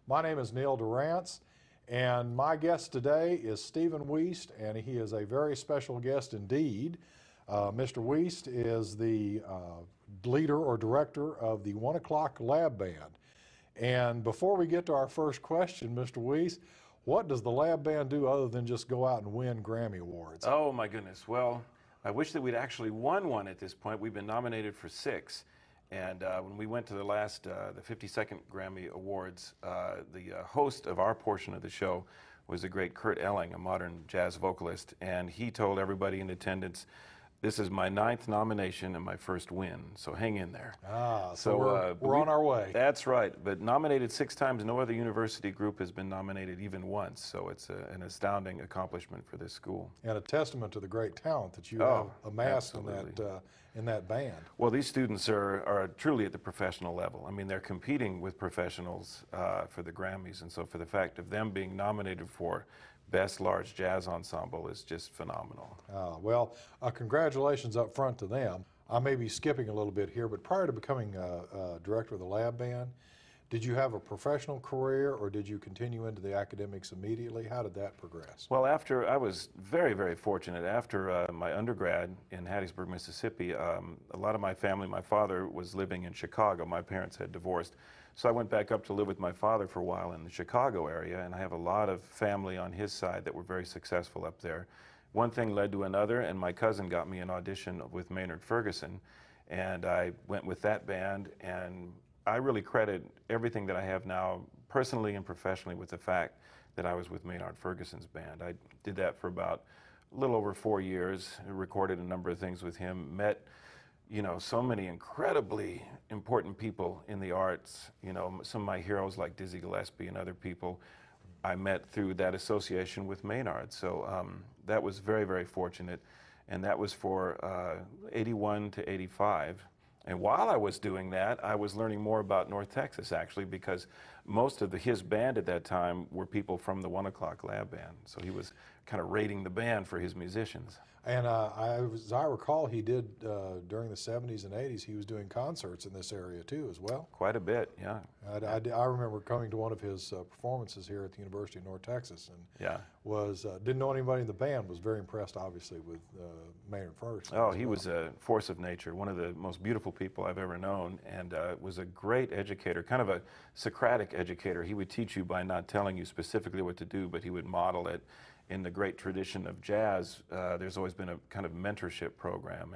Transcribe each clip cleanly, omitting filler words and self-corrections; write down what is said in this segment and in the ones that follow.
My name is Neil Durrance, and my guest today is Steve Wiest, and he is a very special guest indeed. Mr. Wiest is the leader or director of the 1 O'Clock Lab Band. And before we get to our first question, Mr. Wiest, what does the Lab Band do other than just go out and win Grammy Awards? Oh my goodness. Well, I wish that we'd actually won one at this point. We've been nominated for 6. And when we went to the last, the 52nd Grammy Awards, the host of our portion of the show was the great Kurt Elling, a modern jazz vocalist. And he told everybody in attendance, "This is my 9th nomination and my first win, so hang in there." So we're on our way. That's right, but nominated 6 times. No other university group has been nominated even once, so it's an astounding accomplishment for this school. And a testament to the great talent that you have amassed in that band. Well, these students are truly at the professional level. I mean, they're competing with professionals for the Grammys, and so for the fact of them being nominated for Best Large Jazz Ensemble is just phenomenal. Well, congratulations up front to them. I may be skipping a little bit here, but prior to becoming director of the Lab Band, did you have a professional career or did you continue into the academics immediately? How did that progress? Well, I was very, very fortunate. After my undergrad in Hattiesburg, Mississippi, a lot of my family, my father was living in Chicago. My parents had divorced. So I went back up to live with my father for a while in the Chicago area, and I have a lot of family on his side that were very successful up there. One thing led to another, and my cousin got me an audition with Maynard Ferguson, and I went with that band, and I really credit everything that I have now, personally and professionally, with the fact that I was with Maynard Ferguson's band. I did that for about a little over 4 years, recorded a number of things with him, met so many incredibly important people in the arts, some of my heroes like Dizzy Gillespie and other people I met through that association with Maynard. So that was very, very fortunate. And that was for 81 to 85. And while I was doing that, I was learning more about North Texas, actually, because most of his band at that time were people from the 1 O'Clock Lab Band. So he was kind of rating the band for his musicians. And as I recall, he did, during the 70s and 80s, he was doing concerts in this area too as well. Quite a bit, yeah. I remember coming to one of his performances here at the University of North Texas, and didn't know anybody in the band, was very impressed obviously with Maynard Ferguson. Oh, he was a force of nature, one of the most beautiful people I've ever known, and was a great educator, kind of a Socratic educator. He would teach you by not telling you specifically what to do, but he would model it. In the great tradition of jazz, there's always been a kind of mentorship program,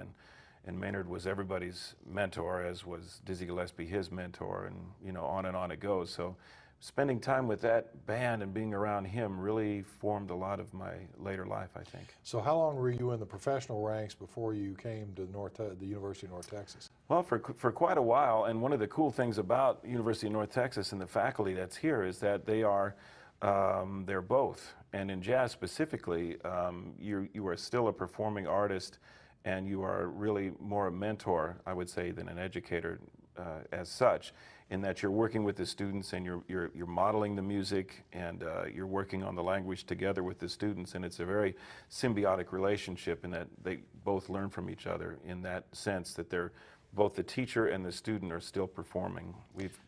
and Maynard was everybody's mentor, as was Dizzy Gillespie his mentor, and on and on it goes. So spending time with that band and being around him really formed a lot of my later life, I think. So how long were you in the professional ranks before you came to the University of North Texas? Well, for quite a while, and one of the cool things about University of North Texas and the faculty that's here is that they're both. And in jazz specifically, you are still a performing artist, and you are really more a mentor, I would say, than an educator as such, in that you're working with the students and you're modeling the music, and you're working on the language together with the students, and it's a very symbiotic relationship in that they both learn from each other in that sense that they're both the teacher and the student are still performing. We've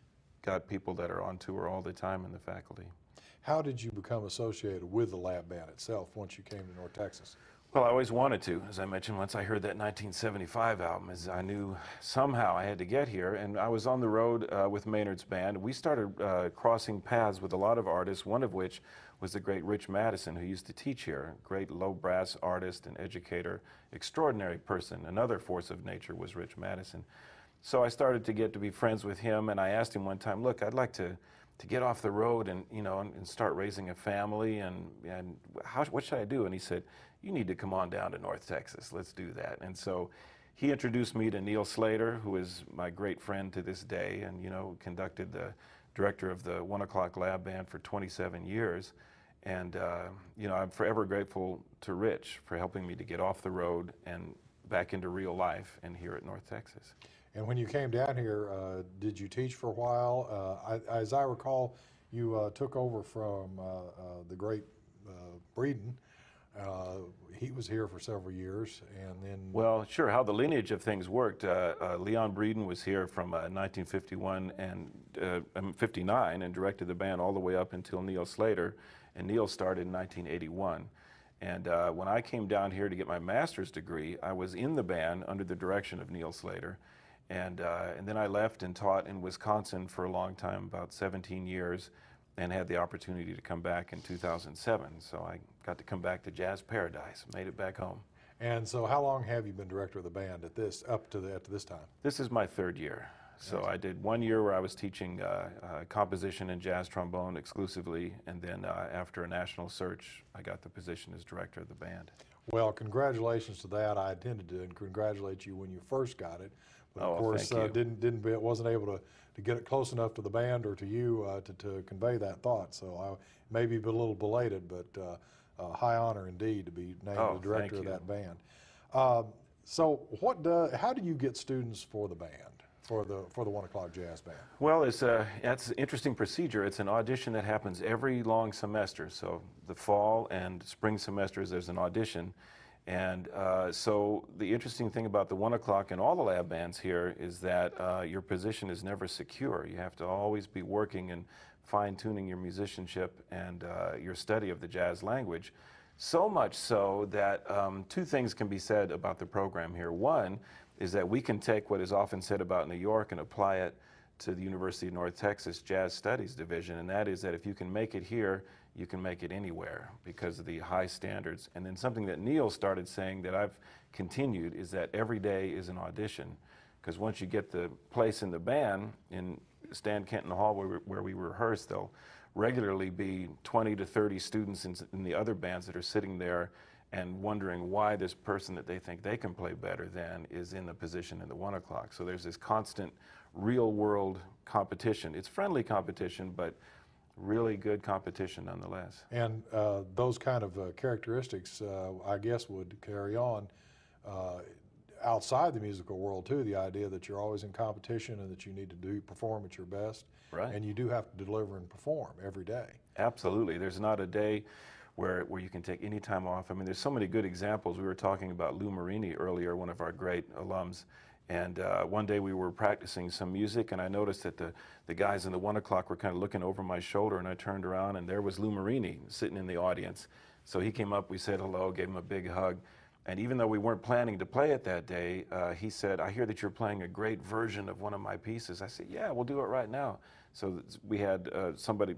got people that are on tour all the time in the faculty. How did you become associated with the Lab Band itself once you came to North Texas? Well, I always wanted to. As I mentioned, once I heard that 1975 album, as I knew somehow I had to get here, and I was on the road with Maynard's band. We started crossing paths with a lot of artists, one of which was the great Rich Madison, who used to teach here, great low brass artist and educator, extraordinary person. Another force of nature was Rich Madison. So I started to get to be friends with him, and I asked him one time, look, I'd like to get off the road and and start raising a family, and what should I do? And he said, you need to come on down to North Texas. Let's do that. And so he introduced me to Neil Slater, who is my great friend to this day, and conducted the director of the 1 O'Clock Lab Band for 27 years. And I'm forever grateful to Rich for helping me to get off the road and back into real life and here at North Texas. And when you came down here, did you teach for a while? As I recall, you took over from the great Breeden, He was here for several years, and then... Well, sure, how the lineage of things worked. Leon Breeden was here from 1951 and 59 and directed the band all the way up until Neil Slater, and Neil started in 1981. And when I came down here to get my master's degree, I was in the band under the direction of Neil Slater. And then I left and taught in Wisconsin for a long time, about 17 years, and had the opportunity to come back in 2007. So I got to come back to Jazz Paradise, made it back home. And so how long have you been director of the band at this time? This is my third year. So I did 1 year where I was teaching composition and jazz trombone exclusively, and then after a national search, I got the position as director of the band. Well, congratulations to that. I intended to congratulate you when you first got it, but of course wasn't able to get it close enough to the band or to you to convey that thought. So I maybe a little belated, but high honor indeed to be named the director of that band. So how do you get students for the band? For the 1 O'Clock Jazz Band? Well, it's an interesting procedure. It's an audition that happens every long semester. So the fall and spring semesters, there's an audition. And so the interesting thing about the 1 O'Clock and all the lab bands here is that your position is never secure. You have to always be working and fine-tuning your musicianship and your study of the jazz language. So much so that two things can be said about the program here. One is that we can take what is often said about New York and apply it to the University of North Texas Jazz Studies Division, and that is that if you can make it here, you can make it anywhere because of the high standards. And then something that Neil started saying that I've continued is that every day is an audition, because once you get the place in the band, in Stan Kenton Hall where we rehearse, there'll regularly be 20 to 30 students in the other bands that are sitting there and wondering why this person that they think they can play better than is in the position in the 1 O'Clock. So there's this constant real-world competition. It's friendly competition, but really good competition nonetheless. And those kind of characteristics, I guess, would carry on outside the musical world too, the idea that you're always in competition and that you need to perform at your best. Right. And you do have to deliver and perform every day. Absolutely. There's not a day where you can take any time off. I mean, there's so many good examples. We were talking about Lou Marini earlier, one of our great alums, and one day we were practicing some music, and I noticed that the guys in the 1 O'Clock were kind of looking over my shoulder, and I turned around, and there was Lou Marini sitting in the audience. So he came up, we said hello, gave him a big hug, and even though we weren't planning to play it that day, he said, "I hear that you're playing a great version of one of my pieces." I said, "Yeah, we'll do it right now." So we had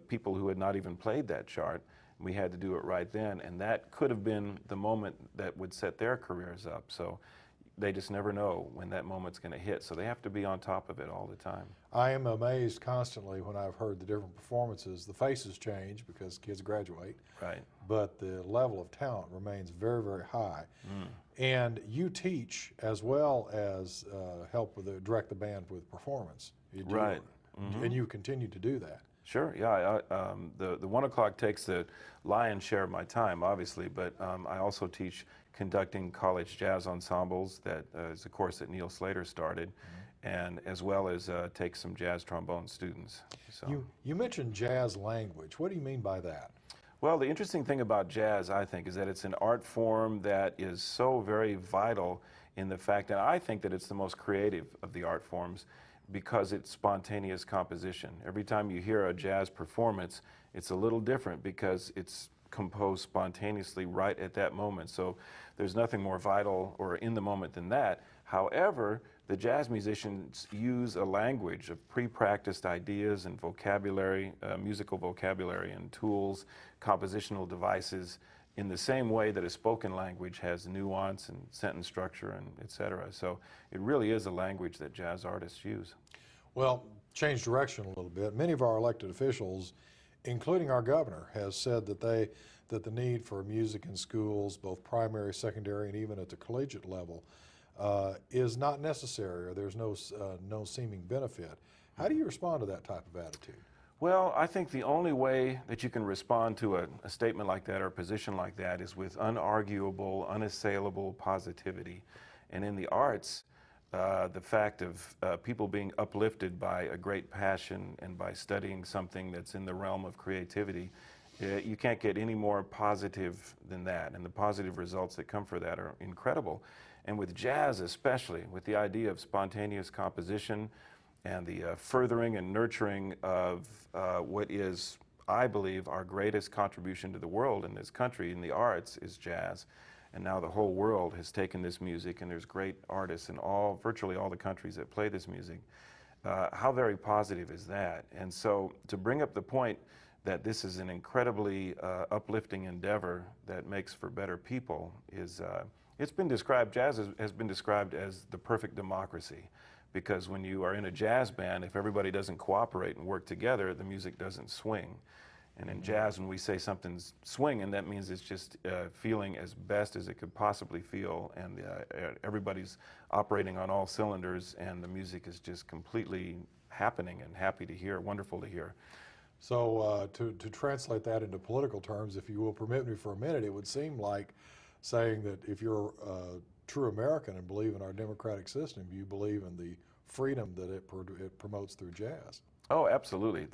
people who had not even played that chart. We had to do it right then, and that could have been the moment that would set their careers up. So they just never know when that moment's going to hit, so they have to be on top of it all the time. I am amazed constantly when I've heard the different performances. The faces change because kids graduate, right? But the level of talent remains very, very high. And you teach as well as help direct the band with performance. You do, right. And you continue to do that. Sure, yeah. The 1 O'Clock takes the lion's share of my time, obviously, but I also teach conducting college jazz ensembles. That is a course that Neil Slater started, and as well as take some jazz trombone students. So. You mentioned jazz language. What do you mean by that? Well, the interesting thing about jazz, I think, is that it's an art form that is so very vital in the fact that I think that it's the most creative of the art forms, because it's spontaneous composition. Every time you hear a jazz performance, it's a little different because it's composed spontaneously right at that moment. So there's nothing more vital or in the moment than that. However, the jazz musicians use a language of pre-practiced ideas and vocabulary, musical vocabulary and tools, compositional devices, in the same way that a spoken language has nuance and sentence structure and et cetera. So it really is a language that jazz artists use. Well, change direction a little bit. Many of our elected officials, including our governor, has said that the need for music in schools, both primary, secondary, and even at the collegiate level, is not necessary, or there's no seeming benefit. How do you respond to that type of attitude? Well, I think the only way that you can respond to a statement like that or a position like that is with unarguable, unassailable positivity. And in the arts, the fact of people being uplifted by a great passion and by studying something that's in the realm of creativity You can't get any more positive than that, and the positive results that come from that are incredible. And with jazz especially, with the idea of spontaneous composition and the furthering and nurturing of what is, I believe, our greatest contribution to the world in this country in the arts is jazz. And now the whole world has taken this music, and there's great artists in virtually all the countries that play this music. How very positive is that? And so to bring up the point that this is an incredibly uplifting endeavor that makes for better people is, it's been described, jazz has been described as the perfect democracy, because when you are in a jazz band, if everybody doesn't cooperate and work together, the music doesn't swing. And in jazz, when we say something's swinging, that means it's just feeling as best as it could possibly feel, and everybody's operating on all cylinders, and the music is just completely happening and happy to hear, wonderful to hear. So to translate that into political terms, if you will permit me for a minute, it would seem like saying that if you're a true American and believe in our democratic system, you believe in the freedom that it promotes through jazz. Oh, absolutely.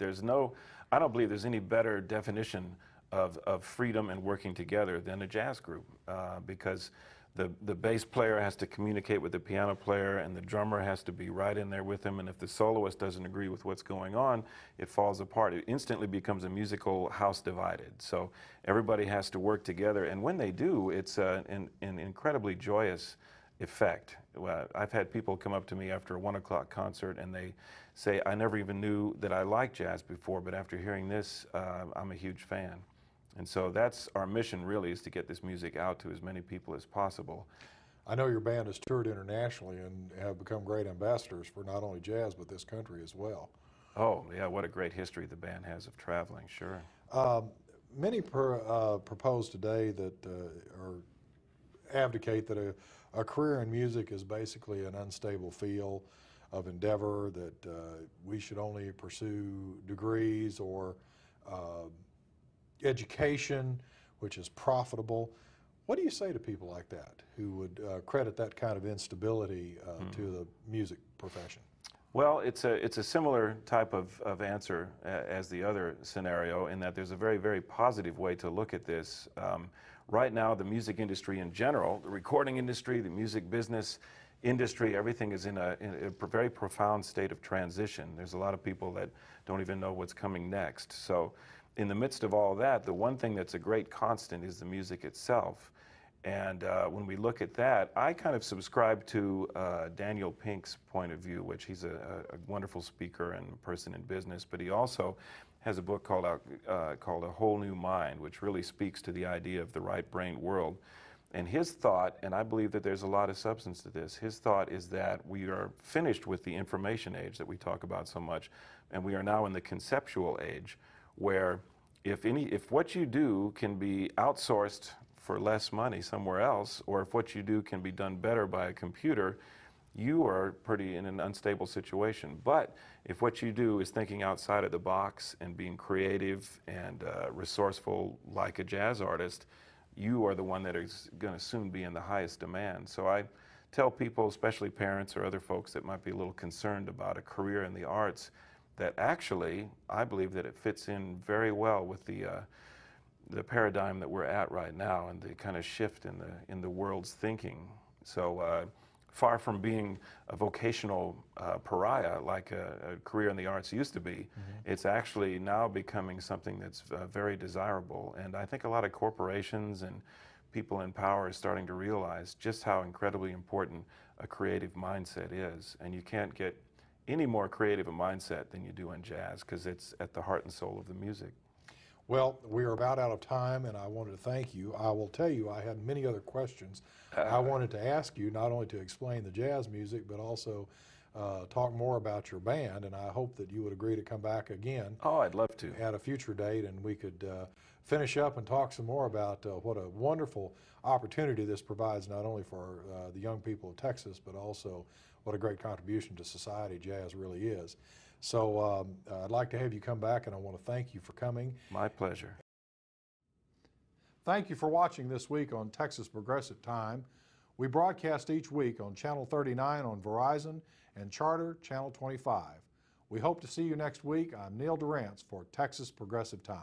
I don't believe there's any better definition of freedom and working together than a jazz group, because the bass player has to communicate with the piano player, and the drummer has to be right in there with him, and if the soloist doesn't agree with what's going on, it falls apart. It instantly becomes a musical house divided. So everybody has to work together, and when they do, it's an incredibly joyous effect. I've had people come up to me after a 1 o'clock concert, and they say, I never even knew that I liked jazz before, but after hearing this, I'm a huge fan. And so that's our mission, really, is to get this music out to as many people as possible. I know your band has toured internationally and have become great ambassadors for not only jazz, but this country as well. Oh, yeah, what a great history the band has of traveling, sure. Many propose today that, or advocate that a career in music is basically an unstable field of endeavor, that we should only pursue degrees or education, which is profitable. What do you say to people like that who would credit that kind of instability to the music profession? Well, it's a similar type of answer as the other scenario, in that there's a very, very positive way to look at this. Right now, the music industry in general, the recording industry, the music business industry, everything is in a very profound state of transition. There's a lot of people that don't even know what's coming next. So in the midst of all that, the one thing that's a great constant is the music itself. And when we look at that, I kind of subscribe to Daniel Pink's point of view, which he's a wonderful speaker and person in business, but he also has a book called A Whole New Mind, which really speaks to the idea of the right-brained world. And his thought, and I believe that there's a lot of substance to this, his thought is that we are finished with the information age that we talk about so much, and we are now in the conceptual age, where if what you do can be outsourced for less money somewhere else, or if what you do can be done better by a computer, you are pretty in an unstable situation. But if what you do is thinking outside of the box and being creative and resourceful like a jazz artist, you are the one that is going to soon be in the highest demand. So I tell people, especially parents or other folks that might be a little concerned about a career in the arts, that actually I believe that it fits in very well with the paradigm that we're at right now and the kind of shift in the world's thinking. So far from being a vocational pariah like a career in the arts used to be, it's actually now becoming something that's very desirable. And I think a lot of corporations and people in power are starting to realize just how incredibly important a creative mindset is. And you can't get any more creative a mindset than you do in jazz, because it's at the heart and soul of the music. Well, we are about out of time, and I wanted to thank you. I will tell you, I had many other questions I wanted to ask you, not only to explain the jazz music, but also talk more about your band, and I hope that you would agree to come back again. Oh, I'd love to. At a future date, and we could finish up and talk some more about what a wonderful opportunity this provides, not only for the young people of Texas, but also what a great contribution to society jazz really is. So I'd like to have you come back, and I want to thank you for coming. My pleasure. Thank you for watching this week on Texas Progressive Time. We broadcast each week on Channel 39 on Verizon and Charter Channel 25. We hope to see you next week. I'm Neil Durrance for Texas Progressive Time.